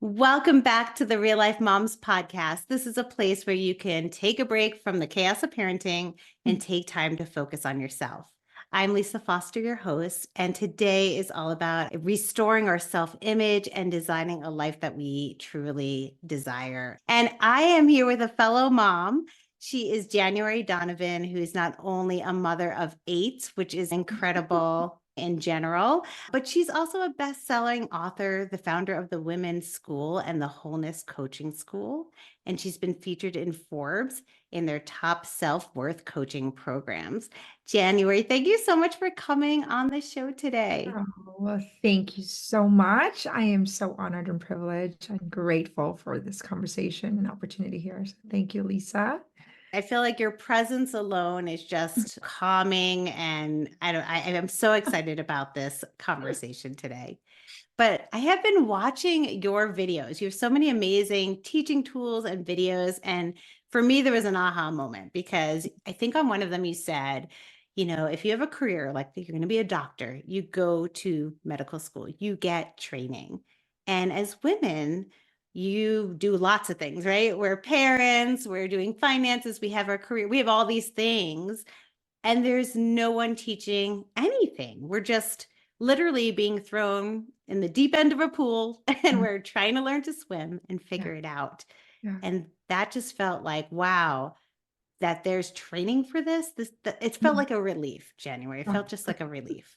Welcome back to the Real Life Moms podcast. This is a place where you can take a break from the chaos of parenting and take time to focus on yourself. I'm Lisa Foster, your host, and today is all about restoring our self-image and designing a life that we truly desire. And I am here with a fellow mom. She is January Donovan, who is not only a mother of 8, which is incredible in general, but she's also a best-selling author, the founder of the Women's School and the Wholeness Coaching School. And she's been featured in Forbes in their top self-worth coaching programs. January, thank you so much for coming on the show today. Oh, well, thank you so much. I am so honored and privileged. I'm grateful for this conversation and opportunity here. So thank you, Lisa. I feel like your presence alone is just calming, and I'm so excited about this conversation today. But I have been watching your videos. You have so many amazing teaching tools and videos. And for me, there was an aha moment because I think on one of them you said, if you have a career, like you're going to be a doctor, you go to medical school, you get training. And as women, you do lots of things, right? We're parents, we're doing finances, we have our career, we have all these things. And there's no one teaching anything. We're just literally being thrown in the deep end of a pool and Mm, we're trying to learn to swim and yeah, figure it out. yeah. And that just felt like, wow, that there's training for this. It felt Mhm. like a relief, January. It Oh, felt just like a relief.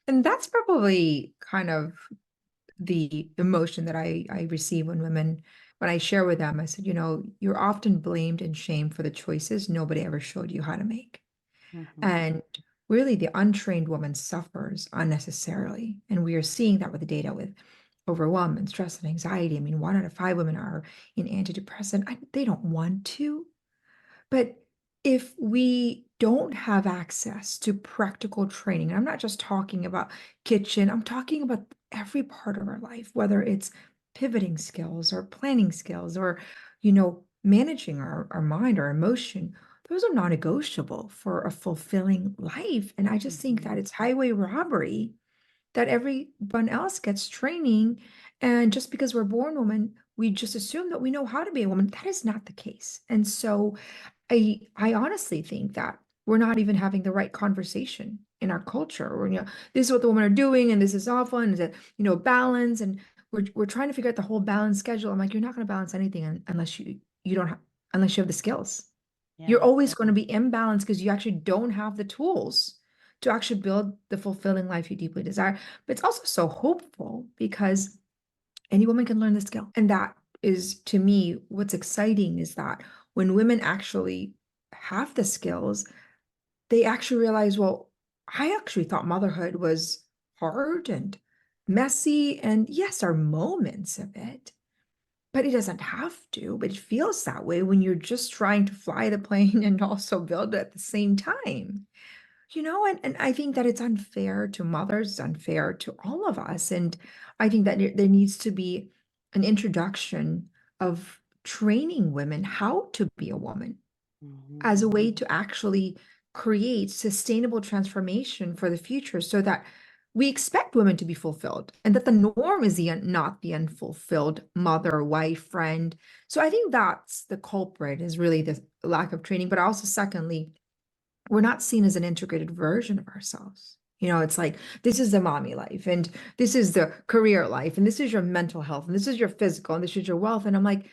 and that's probably kind of the emotion that I receive when I share with them. I said, you're often blamed and shamed for the choices nobody ever showed you how to make. Mhm. And really, the untrained woman suffers unnecessarily. And we are seeing that with the data with overwhelm and stress and anxiety. I mean, 1 out of 5 women are in antidepressant. They don't want to. But if we don't have access to practical training, and I'm not just talking about kitchen, I'm talking about every part of our life, whether it's pivoting skills or planning skills or, managing our mind, our emotion, those are non-negotiable for a fulfilling life. And I just think that Mhm. it's highway robbery that everyone else gets training. And just because we're born women, we just assume that we know how to be a woman. That is not the case. And so I honestly think that we're not even having the right conversation in our culture. Or, this is what the women are doing, and this is awful, and is it, balance, and we're trying to figure out the whole balance schedule. I'm like, you're not going to balance anything unless you don't have unless you have the skills. You're Yeah. always going to be imbalanced because you actually don't have the tools to actually build the fulfilling life you deeply desire. But it's also so hopeful because any woman can learn the skill. And that is, to me, what's exciting is that when women actually have the skills, they actually realize, well, I actually thought motherhood was hard and messy. And yes, there are moments of it, but it doesn't have to. But it feels that way when you're just trying to fly the plane and also build it at the same time. And I think that it's unfair to mothers, it's unfair to all of us. And I think that there needs to be an introduction of training women how to be a woman Mhm. as a way to actually create sustainable transformation for the future so that we expect women to be fulfilled and that the norm is not the unfulfilled mother, wife, friend. So I think that's the culprit is really the lack of training. But also, secondly, we're not seen as an integrated version of ourselves. It's like this is the mommy life, and this is the career life, and this is your mental health, and this is your physical, and this is your wealth. And I'm like,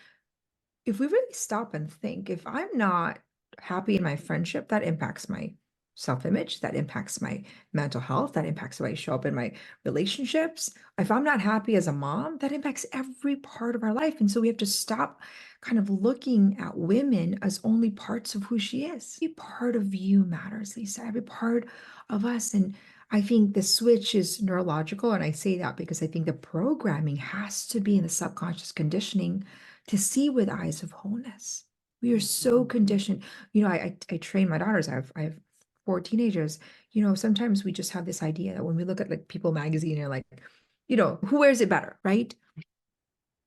if we really stop and think, if I'm not happy in my friendship, that impacts my self-image, that impacts my mental health, that impacts the way I show up in my relationships. If I'm not happy as a mom, that impacts every part of our life. And so we have to stop kind of looking at women as only parts of who she is. Every part of you matters, Lisa, every part of us. And I think the switch is neurological. And I say that because I think the programming has to be in the subconscious conditioning to see with eyes of wholeness. We are so Mhm. conditioned. I train my daughters. I have 4 teenagers. Sometimes we just have this idea that when we look at like People magazine, you're like, who wears it better, right?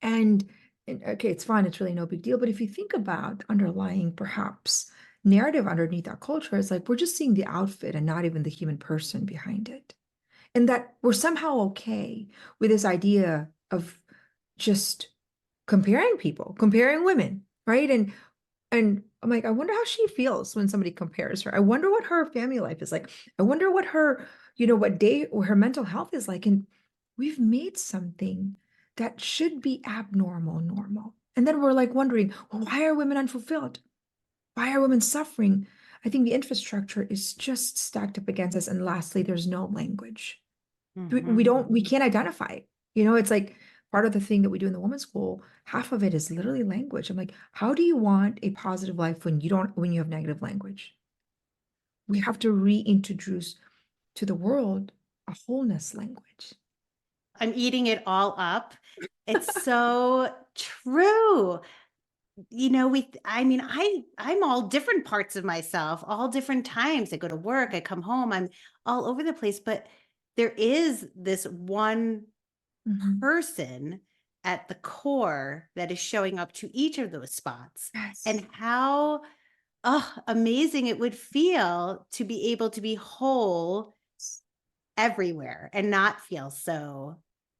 And, and okay, it's fine. It's really no big deal. But if you think about underlying perhaps narrative underneath that culture, it's like we're just seeing the outfit and not even the human person behind it. And that we're somehow okay with this idea of just comparing people, comparing women, right? And I'm like, I wonder how she feels when somebody compares her. I wonder what her family life is like. I wonder what her, what day or her mental health is like. And we've made something that should be abnormal normal. And then we're like wondering, well, why are women unfulfilled? Why are women suffering? I think the infrastructure is just stacked up against us. And lastly, there's no language. Mhm. We can't identify it. It's like part of the thing that we do in the women's school, half of it is literally language. I'm like, how do you want a positive life when you have negative language? We have to reintroduce to the world a wholeness language. I'm eating it all up. It's so true. I mean, I'm all different parts of myself, all different times. I go to work, I come home, I'm all over the place, but there is this one Mhm. person at the core that is showing up to each of those spots. Yes. And how amazing it would feel to be able to be whole everywhere and not feel so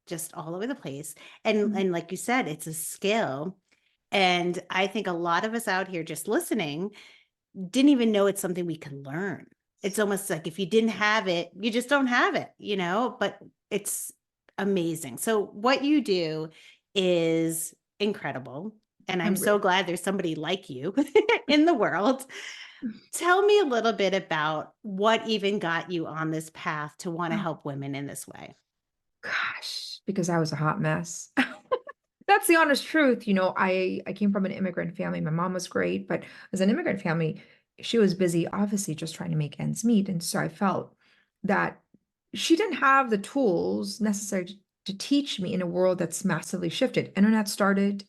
just all over the place. And Mhm. and like you said, it's a skill. And I think a lot of us out here just listening didn't even know it's something we can learn. It's almost like if you didn't have it, you just don't have it, but it's amazing. So what you do is incredible. And I'm I'm so great. glad there's somebody like you in the world. Tell me a little bit about what even got you on this path to want to Oh, help women in this way. gosh, because I was a hot mess. That's the honest truth. I came from an immigrant family. My mom was great, but as an immigrant family, she was busy, obviously, just trying to make ends meet. And so I felt that she didn't have the tools necessary to teach me in a world that's massively shifted. Internet started,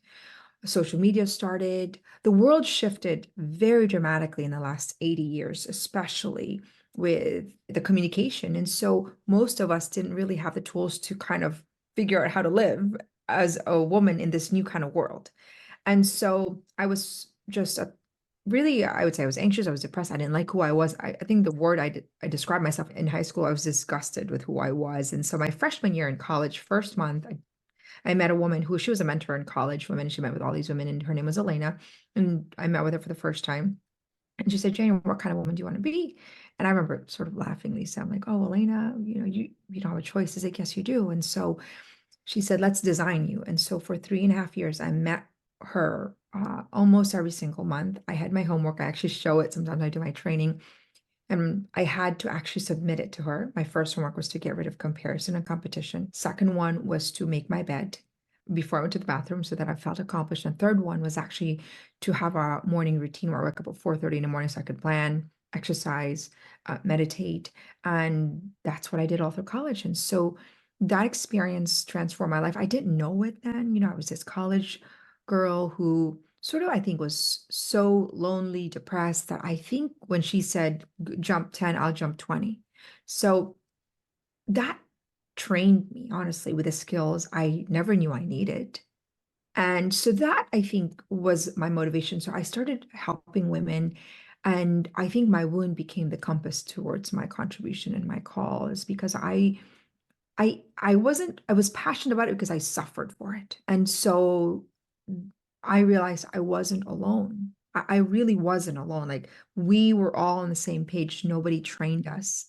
social media started, the world shifted very dramatically in the last 80 years, especially with the communication. And so most of us didn't really have the tools to kind of figure out how to live as a woman in this new kind of world. And so I was just really, I would say I was anxious, I was depressed, I didn't like who I was. I think the word I described myself in high school, I was disgusted with who I was. And so my freshman year in college, first month, I met a woman who she was a mentor in college women. She met with all these women, and her name was Elena. And I met with her for the first time. And she said, January, what kind of woman do you want to be? And I remember sort of laughing, Lisa. I'm like, oh, Elena, you don't have a choice. She's like, yes, you do. And so she said, let's design you. And so for 3.5 years, I met her almost every single month. I had my homework. I actually show it. Sometimes I do my training. And I had to actually submit it to her. My first homework was to get rid of comparison and competition. Second one was to make my bed before I went to the bathroom so that I felt accomplished. And third one was actually to have a morning routine where I wake up at 4:30 in the morning so I could plan, exercise, meditate. And that's what I did all through college. And so that experience transformed my life. I didn't know it then. I was this college girl who sort of, I think, was so lonely, depressed that I think when she said, Jump 10, I'll jump 20." So that trained me, honestly, with the skills I never knew I needed. And so that I think was my motivation. So I started helping women. And I think my wound became the compass towards my contribution and my call is because I was passionate about it because I suffered for it. And so I realized I wasn't alone. I really wasn't alone. Like we were all on the same page. Nobody trained us.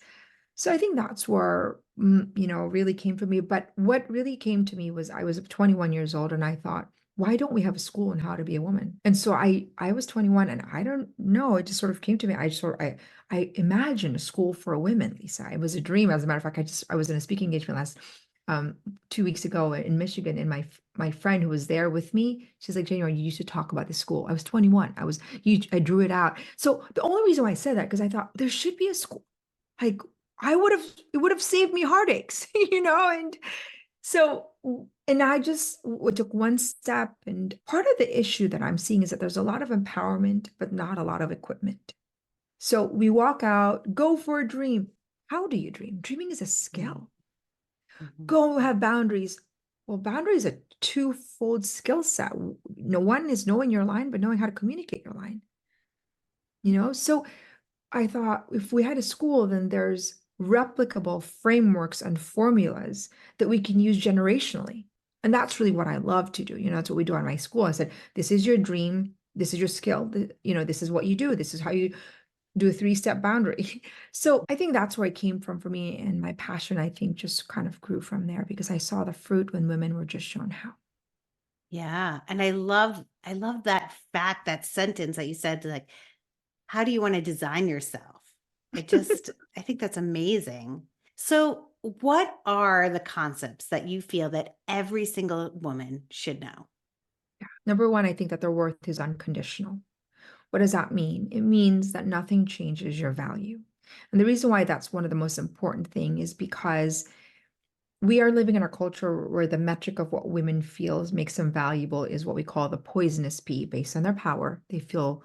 So I think that's where, really came for me. But what really came to me was I was 21 years old and I thought, why don't we have a school on how to be a woman? And so I was 21 and I don't know, it just sort of came to me. I imagined a school for women, Lisa. It was a dream. As a matter of fact, I was in a speaking engagement last 2 weeks ago in Michigan, and my friend who was there with me, she's like, January, you used to talk about this school. I was 21. I drew it out. So the only reason why I said that, because I thought there should be a school. Like it would have saved me heartaches, and so, and I just took one step. And part of the issue that I'm seeing is that there's a lot of empowerment, but not a lot of equipment. So we walk out, go for a dream. How do you dream? Dreaming is a Mhm. skill. Mhm. Go have boundaries. Well, boundaries are twofold skill set. No, one is knowing your line, but knowing how to communicate your line. So I thought if we had a school, then there's replicable frameworks and formulas that we can use generationally. And that's really what I love to do. That's what we do on my school. I said, this is your dream. This is your skill. This is what you do. This is how you do a 3-step boundary. So I think that's where it came from for me. And my passion, I think, just kind of grew from there because I saw the fruit when women were just shown how. Yeah. And I love that fact, that sentence that you said, like, how do you want to design yourself? I think that's amazing. So, what are the concepts that you feel that every single woman should know? Number one, I think that their worth is unconditional. What does that mean? It means that nothing changes your value. And the reason why that's one of the most important thing is because we are living in a culture where the metric of what women feels makes them valuable is what we call the poisonous P based on their power. They feel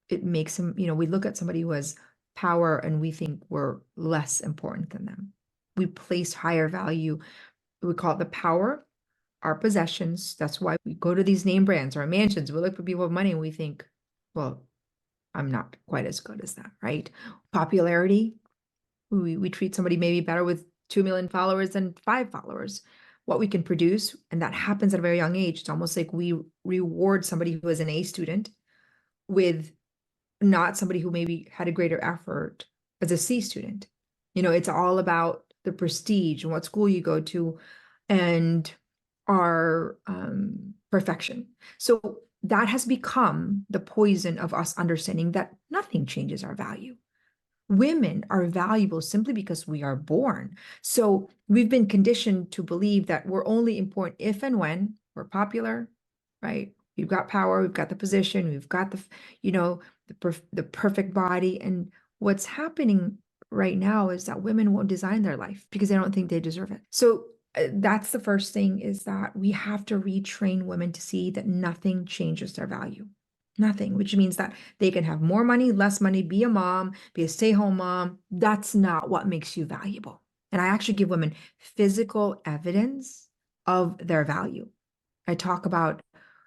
it makes them, we look at somebody who has power and we think we're less important than them. We place higher value. We call it the power, our possessions. That's why we go to these name brands or mansions. We look for people with money and we think, well, I'm not quite as good as that, right? Popularity, we treat somebody maybe better with 2 million followers than 5 followers. What we can produce, and that happens at a very young age. It's almost like we reward somebody who is an A student with not somebody who maybe had a greater effort as a C student. It's all about the prestige and what school you go to and our perfection. So that has become the poison of us understanding that nothing changes our value. Women are valuable simply because we are born. So we've been conditioned to believe that we're only important if and when we're popular, right? We've got power, we've got the position, we've got the perfect body. And what's happening right now is that women won't design their life because they don't think they deserve it. So that's the first thing, is that we have to retrain women to see that nothing changes their value. Nothing, which means that they can have more money, less money, be a mom, be a stay-home mom. That's not what makes you valuable. And I actually give women physical evidence of their value. I talk about,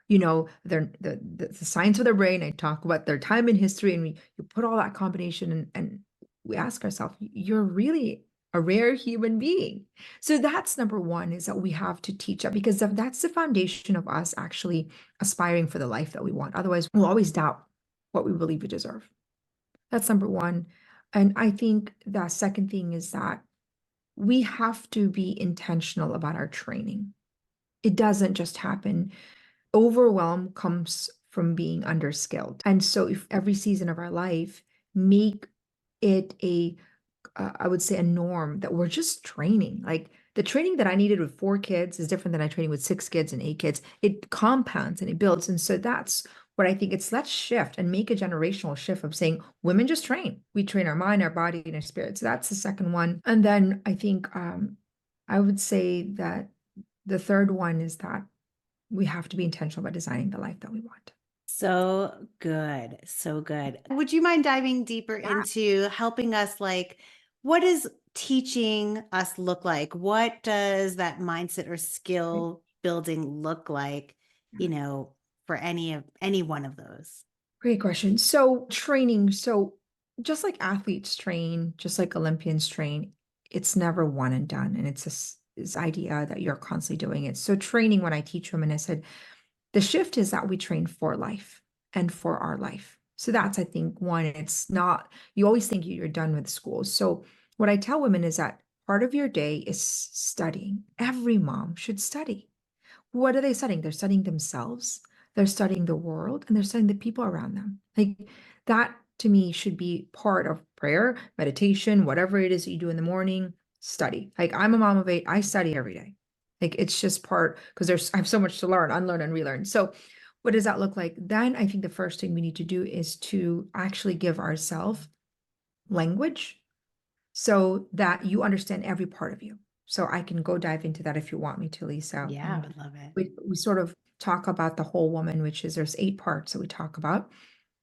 the science of their brain. I talk about their time in history, and you put all that combination, and we ask ourselves, you're really a rare human being. So that's number one, is that we have to teach that, because that's the foundation of us actually aspiring for the life that we want. Otherwise, we'll always doubt what we believe we deserve. That's number one. And I think the second thing is that we have to be intentional about our training. It doesn't just happen. Overwhelm comes from being underskilled. And so if every season of our life, make it I would say, a norm that we're just training. Like the training that I needed with 4 kids is different than I training with 6 kids and 8 kids. It compounds and it builds. And so that's what I think. It's, let's shift and make a generational shift of saying women just train. We train our mind, our body, and our spirit. So that's the second one. And then I think I would say that the third one is that we have to be intentional about designing the life that we want. So good. So good. Would you mind diving deeper into helping us, like, what does teaching us look like? What does that mindset or Right. skill building look like, Yeah. you know, for any one of those? Great question. So training, so just like athletes train, just like Olympians train, it's never one and done. And it's this idea that you're constantly doing it. So training, when I teach women, I said, the shift is that we train for life and for our life. So that's, I think, one. It's not, you always think you're done with school. So what I tell women is that part of your day is studying. Every mom should study. What are they studying? They're studying themselves, they're studying the world, and they're studying the people around them. Like that to me should be part of prayer, meditation, whatever it is that you do in the morning, study. Like I'm a mom of 8, I study every day. Like it's just part, because I have so much to learn, unlearn and relearn. So what does that look like? Then I think the first thing we need to do is to actually give ourselves language so that you understand every part of you. So I can go dive into that if you want me to, Lisa. Yeah, I And would love it. we sort of talk about the whole woman, which is, there's 8 parts that we talk about.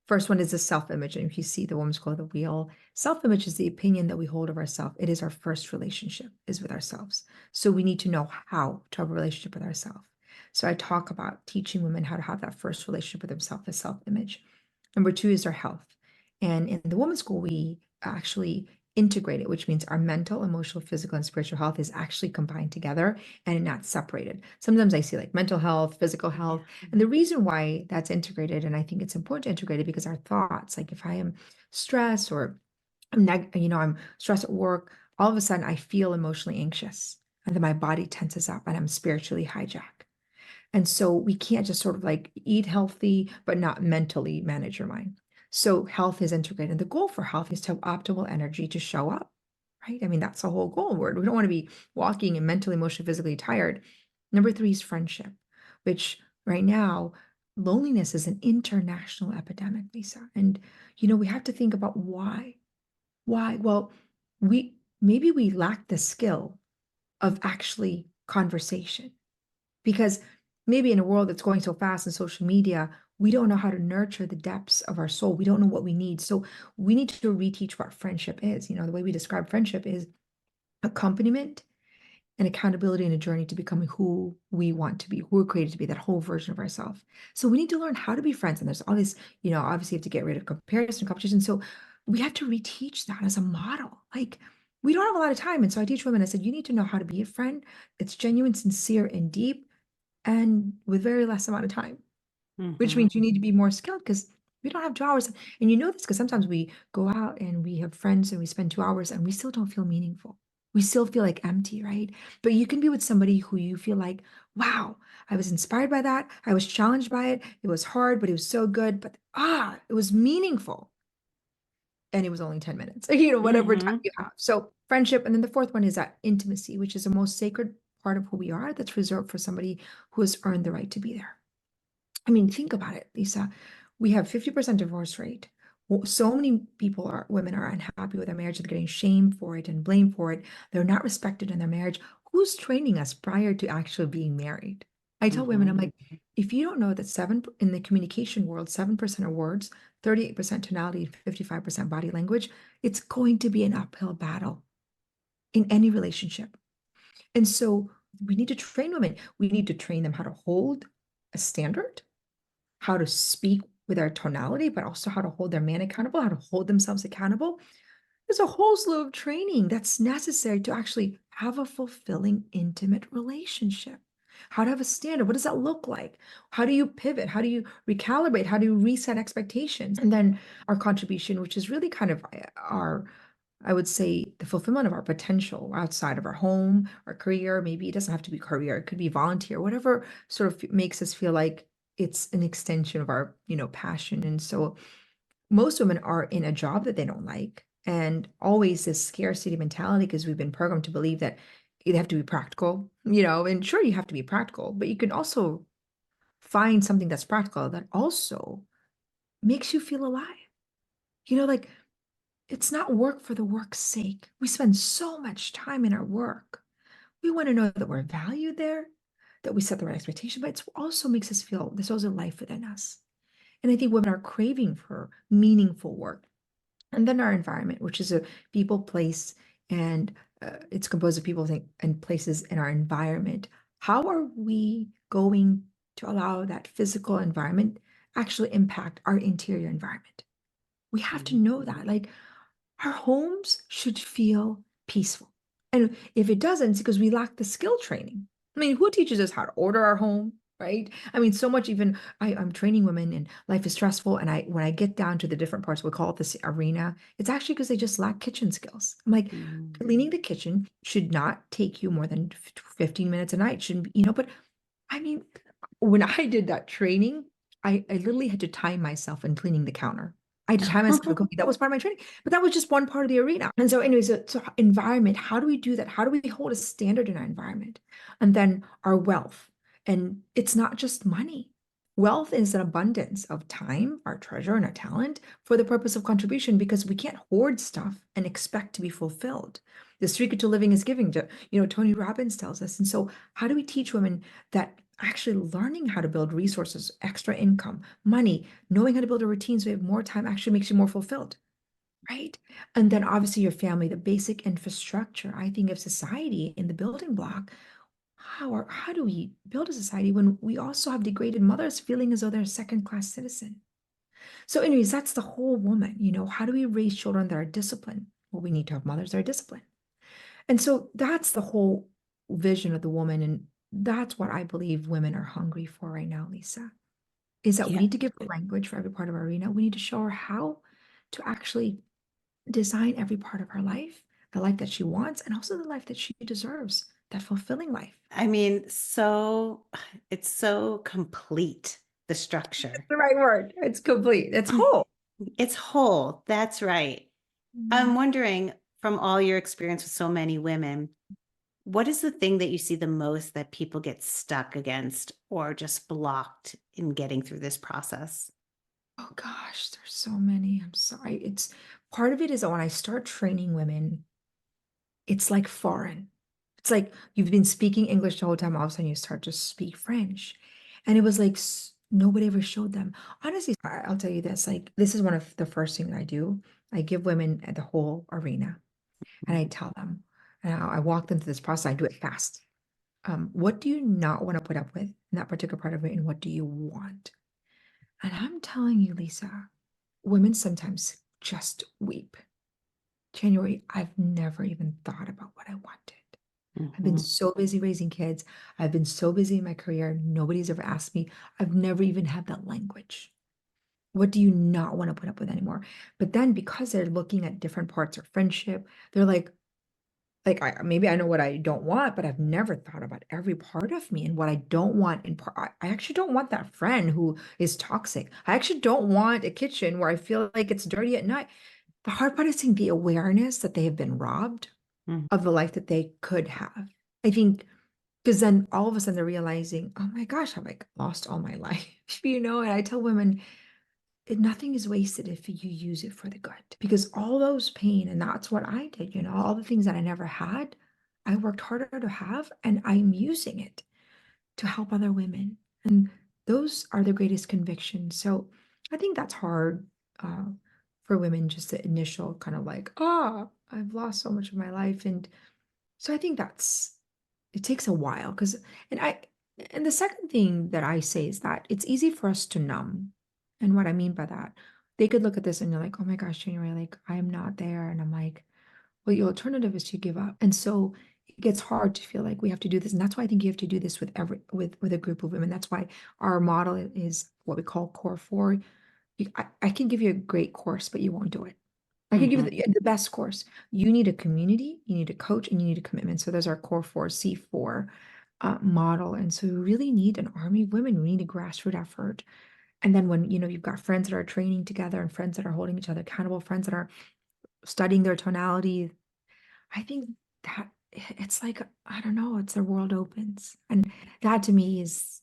First one is the self-image. And if you see the woman's called the wheel, self-image is the opinion that we hold of ourselves. It is our first relationship is with ourselves. So we need to know how to have a relationship with ourselves. So I talk about teaching women how to have that first relationship with themselves, the self-image. Number 2 is our health. And in the women's school, we actually integrated, which means our mental, emotional, physical, and spiritual health is actually combined together and not separated. Sometimes I see like mental health, physical health, and the reason why that's integrated, and I think it's important to integrate it because our thoughts, like if I am stressed or I'm stressed at work, all of a sudden I feel emotionally anxious, and then my body tenses up and I'm spiritually hijacked. And so we can't just sort of like eat healthy, but not mentally manage your mind. So health is integrated. The goal for health is to have optimal energy to show up, right? I mean, that's the whole goal. We don't want to be walking and mentally, emotionally, physically tired. Number three is friendship, which right now, loneliness is an international epidemic, Lisa. And, we have to think about why. Why? Well, maybe we lack the skill of actually conversation because maybe in a world that's going so fast in social media, we don't know how to nurture the depths of our soul. We don't know what we need. So we need to reteach what friendship is. The way we describe friendship is accompaniment and accountability in a journey to becoming who we want to be, who we're created to be, that whole version of ourselves. So we need to learn how to be friends. And there's all this, obviously you have to get rid of comparison and competition. So we have to reteach that as a model. Like we don't have a lot of time. And so I teach women, I said, you need to know how to be a friend. It's genuine, sincere, and deep, and with very less amount of time, which Mhm. means you need to be more skilled because we don't have 2 hours. And you know this because sometimes we go out and we have friends and we spend 2 hours and we still don't feel meaningful. We still feel like empty, right? But you can be with somebody who you feel like, wow, I was inspired by that. I was challenged by it. It was hard, but it was so good. But it was meaningful. And it was only 10 minutes, whatever time Mhm. you have. So friendship. And then the fourth one is that intimacy, which is the most sacred part of who we are that's reserved for somebody who has earned the right to be there. I mean, think about it, Lisa. We have 50% divorce rate. Well, so many women are unhappy with their marriage. They're getting shamed for it and blamed for it. They're not respected in their marriage. Who's training us prior to actually being married? I tell women, I'm Mhm. like, if you don't know that in the communication world, 7% are words, 38% tonality, 55% body language, it's going to be an uphill battle in any relationship. And so we need to train women. We need to train them how to hold a standard, how to speak with our tonality, but also how to hold their man accountable, how to hold themselves accountable. There's a whole slew of training that's necessary to actually have a fulfilling, intimate relationship. How to have a standard. What does that look like? How do you pivot? How do you recalibrate? How do you reset expectations? And then our contribution, which is really kind of I would say, the fulfillment of our potential outside of our home, our career. Maybe it doesn't have to be career, it could be volunteer, whatever sort of makes us feel like it's an extension of our, passion. And so most women are in a job that they don't like, and always this scarcity mentality because we've been programmed to believe that you have to be practical, and sure you have to be practical, but you can also find something that's practical that also makes you feel alive. Like it's not work for the work's sake. We spend so much time in our work. We want to know that we're valued there, that we set the right expectation, but it also makes us feel there's also life within us. And I think women are craving for meaningful work. And then our environment, which is a people, place, and it's composed of people and places in our environment. How are we going to allow that physical environment actually impact our interior environment? We have to know that. Like our homes should feel peaceful. And if it doesn't, it's because we lack the skill training. I mean, who teaches us how to order our home, right? I mean, so much even I'm training women and life is stressful. And when I get down to the different parts, we call it this arena, it's actually because they just lack kitchen skills. I'm like, Mhm. cleaning the kitchen should not take you more than 15 minutes a night. Shouldn't be, but I mean, when I did that training, I literally had to time myself in cleaning the counter. I had to time myself like, okay, that was part of my training, but that was just one part of the arena. And so, anyways, so environment, how do we do that? How do we hold a standard in our environment? And then our wealth. And it's not just money. Wealth is an abundance of time, our treasure, and our talent for the purpose of contribution because we can't hoard stuff and expect to be fulfilled. The secret to living is giving. Tony Robbins tells us. And so, how do we teach women that actually learning how to build resources, extra income, money, knowing how to build a routine so you have more time actually makes you more fulfilled, right? And then obviously your family, the basic infrastructure, I think of society in the building block. How do we build a society when we also have degraded mothers feeling as though they're a second-class citizen? So anyways, that's the whole woman, how do we raise children that are disciplined, Well, we need to have mothers that are disciplined. And so that's the whole vision of the woman. And that's what I believe women are hungry for right now, Lisa, is that we Yeah. need to give her language for every part of our arena. We need to show her how to actually design every part of her life, the life that she wants, and also the life that she deserves, that fulfilling life. I mean, so it's so complete, the structure. The right word. It's complete. It's whole. It's whole. That's right. I'm Mhm. wondering, from all your experience with so many women, what is the thing that you see the most that people get stuck against or just blocked in getting through this process? Oh gosh, there's so many. I'm sorry. It's part of it is that when I start training women, it's like foreign. It's like you've been speaking English the whole time, all of a sudden you start to speak French. And it was like nobody ever showed them. Honestly, I'll tell you this, like this is one of the first things I do. I give women the whole arena and I tell them, and I walk them through this process. I do it fast. What do you not want to put up with in that particular part of it, and what do you want? And I'm telling you, Lisa, women sometimes just weep. January, I've never even thought about what I wanted. I've been Mhm. so busy raising kids. I've been so busy in my career. Nobody's ever asked me. I've never even had that language. What do you not want to put up with anymore? But then because they're looking at different parts of friendship, they're like maybe I know what I don't want, but I've never thought about every part of me and what I don't want. And I actually don't want that friend who is toxic. I actually don't want a kitchen where I feel like it's dirty at night. The hard part is seeing the awareness that they have been robbed Mhm. of the life that they could have. I think because then all of a sudden they're realizing, oh my gosh, I've like lost all my life, And I tell women, nothing is wasted if you use it for the good. Because all those pain, and that's what I did, all the things that I never had, I worked harder to have, and I'm using it to help other women. And those are the greatest convictions. So I think that's hard uh, for women, just the initial kind of like, oh, I've lost so much of my life. And so I think it takes a while and I, and the second thing that I say is that it's easy for us to numb. And what I mean by that, they could look at this and you're like, oh my gosh, January, like I am not there. And I'm like, well, your alternative is to give up. And so it gets hard to feel like we have to do this. And that's why I think you have to do this with with a group of women. That's why our model is what we call core four. I can give you a great course, but you won't do it. I can give you Mhm. the best course. You need a community, you need a coach, and you need a commitment. So there's our core four, C4 model. And so we really need an army of women. We need a grassroots effort. And then when, you've got friends that are training together and friends that are holding each other accountable, friends that are studying their tonality, I think that it's like, I don't know, it's the world opens. And that to me is,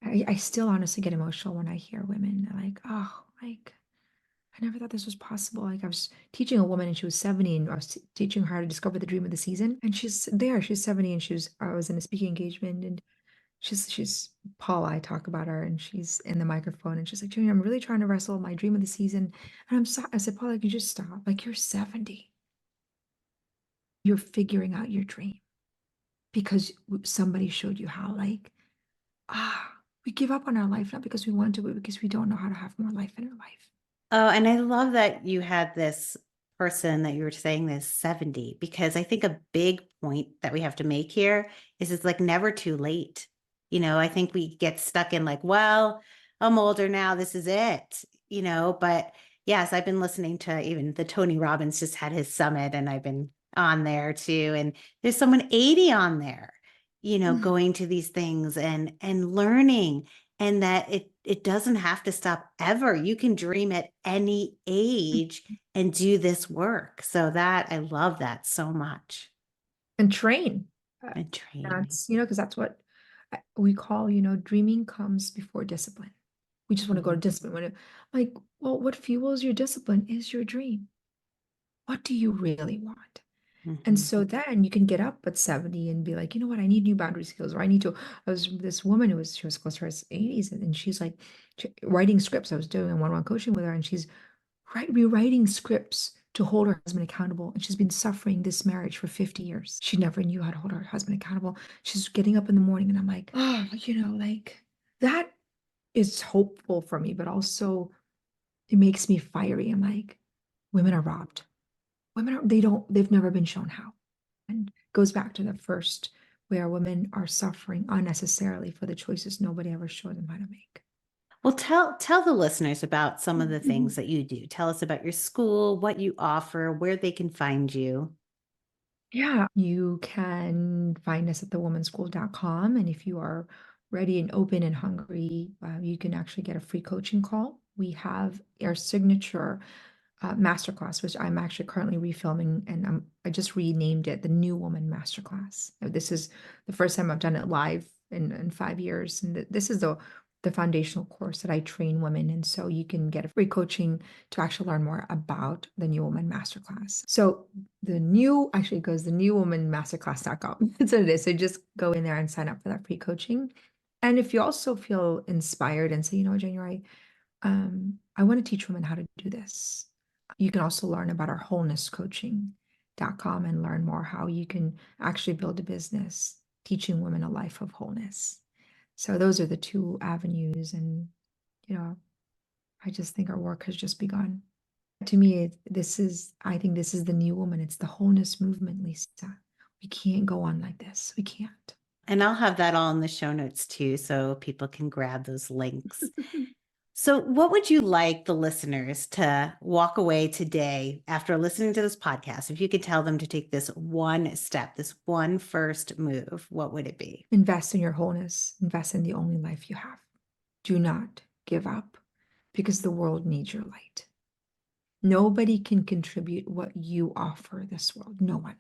I still honestly get emotional when I hear women like, oh, like, I never thought this was possible. Like I was teaching a woman and she was 70 and I was teaching her how to discover the dream of the season. And she's 70 and I was in a speaking engagement and she's Paula, I talk about her and she's in the microphone and she's like, Junior, I'm really trying to wrestle my dream of the season. And I said, Paula, can you just stop? Like you're 70. You're figuring out your dream because somebody showed you how, like, we give up on our life, not because we want to, but because we don't know how to have more life in our life. Oh, and I love that you had this person that you were saying this 70, because I think a big point that we have to make here is it's like never too late. I think we get stuck in like, well, I'm older now, this is it, but yes, I've been listening to even the Tony Robbins just had his summit and I've been on there too. And there's someone 80 on there, Mm. going to these things and learning, and that it doesn't have to stop ever. You can dream at any age and do this work. So that I love that so much. And train. Uh, And train. That's, because that's what we call, dreaming comes before discipline. We just want to go to Mhm. discipline. Like, well, what fuels your discipline is your dream. What do you really want? And Mhm. so then you can get up at 70 and be like, you know what, I need new boundary skills, or I need to. I was this woman she was close to her 80s, and she's like writing scripts. I was doing a one-on-one coaching with her, and she's rewriting scripts to hold her husband accountable. And she's been suffering this marriage for 50 years. She never knew how to hold her husband accountable. She's getting up in the morning, and I'm like, oh, like that is hopeful for me, but also it makes me fiery. I'm like, women are robbed. they've never been shown how. And goes back to the first, where women are suffering unnecessarily for the choices nobody ever showed them how to make. Well, tell the listeners about some of the Mhm. things that you do. Tell us about your school, what you offer, where they can find you. Yeah, you can find us at thewomenschool.com. And if you are ready and open and hungry, you can actually get a free coaching call. We have our signature masterclass, which I'm actually currently refilming, and I just renamed it the New Woman Masterclass. This is the first time I've done it live in 5 years, and this is the foundational course that I train women in. So you can get a free coaching to actually learn more about the New Woman Masterclass. So the new actually goes the newwomanmasterclass.com. That's what it is. So just go in there and sign up for that free coaching. And if you also feel inspired and say, January, I want to teach women how to do this. You can also learn about our wholenesscoaching.com and learn more how you can actually build a business teaching women a life of wholeness. So those are the two avenues. And, you know, I just think our work has just begun. To me, I think this is the new woman. It's the wholeness movement, Lisa. We can't go on like this. We can't. And I'll have that all in the show notes too, so people can grab those links. So, what would you like the listeners to walk away today after listening to this podcast? If you could tell them to take this one step, this one first move, what would it be? Invest in your wholeness. Invest in the only life you have. Do not give up, because the world needs your light. Nobody can contribute what you offer this world. No one.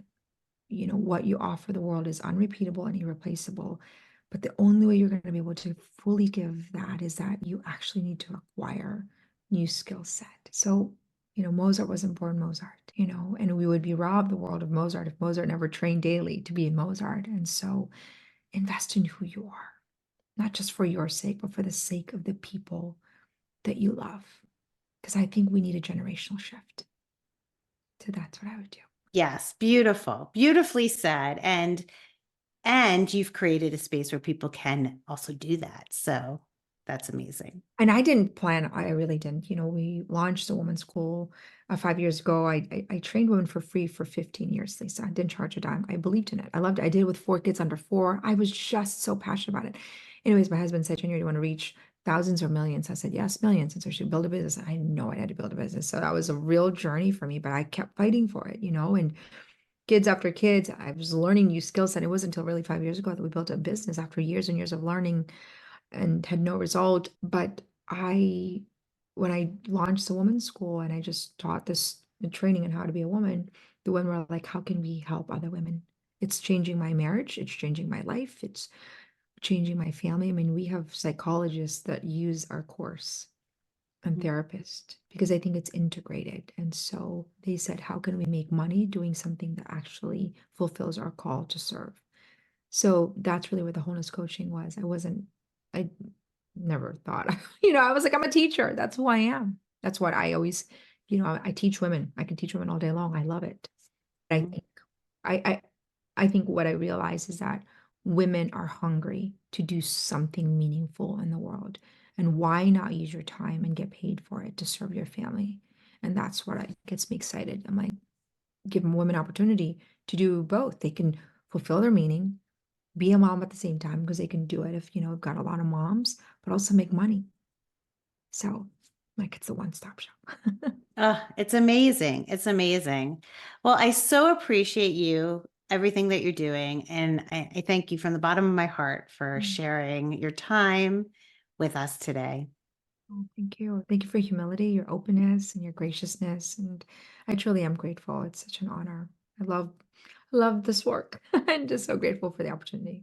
What you offer the world is unrepeatable and irreplaceable. But the only way you're going to be able to fully give that is that you actually need to acquire new skill set. So, Mozart wasn't born Mozart, and we would be robbed the world of Mozart if Mozart never trained daily to be a Mozart. And so invest in who you are, not just for your sake, but for the sake of the people that you love. Because I think we need a generational shift. So that's what I would do. Yes, beautiful. Beautifully said. And you've created a space where people can also do that. So, that's amazing. And I didn't plan, I really didn't. We launched the women's school 5 years ago. I trained women for free for 15 years, Lisa. I didn't charge a dime. I believed in it. I loved it. I did it with 4 kids under 4. I was just so passionate about it. Anyways, my husband said, January, do you want to reach thousands or millions? I said, yes, millions. And so she build a business. I had no idea how to build a business. So that was a real journey for me, but I kept fighting for it, and kids after kids, I was learning new skills. And it wasn't until really 5 years ago that we built a business after years and years of learning and had no result. But when I launched the women's school and I just taught this training on how to be a woman, the women were like, how can we help other women? It's changing my marriage. It's changing my life. It's changing my family. I mean, we have psychologists that use our course and Mhm. therapists because I think it's integrated. And so they said, how can we make money doing something that actually fulfills our call to serve? So that's really where the wholeness coaching was. I never thought, I was like, I'm a teacher. That's who I am. That's what I always, I teach women. I can teach women all day long. I love it. I think I I I think what I realize is that women are hungry to do something meaningful in the world. And why not use your time and get paid for it to serve your family? And that's what gets me excited. I'm like, give women opportunity to do both. They can fulfill their meaning, be a mom at the same time because they can do it if, we've got a lot of moms, but also make money. So, like, it's a one-stop shop. Oh, it's amazing. It's amazing. Well, I so appreciate you, everything that you're doing. And I thank you from the bottom of my heart for Mm. sharing your time with us today. Oh, thank you. Thank you for your humility, your openness, and your graciousness. And I truly am grateful. It's such an honor. I love this work. I'm just so grateful for the opportunity.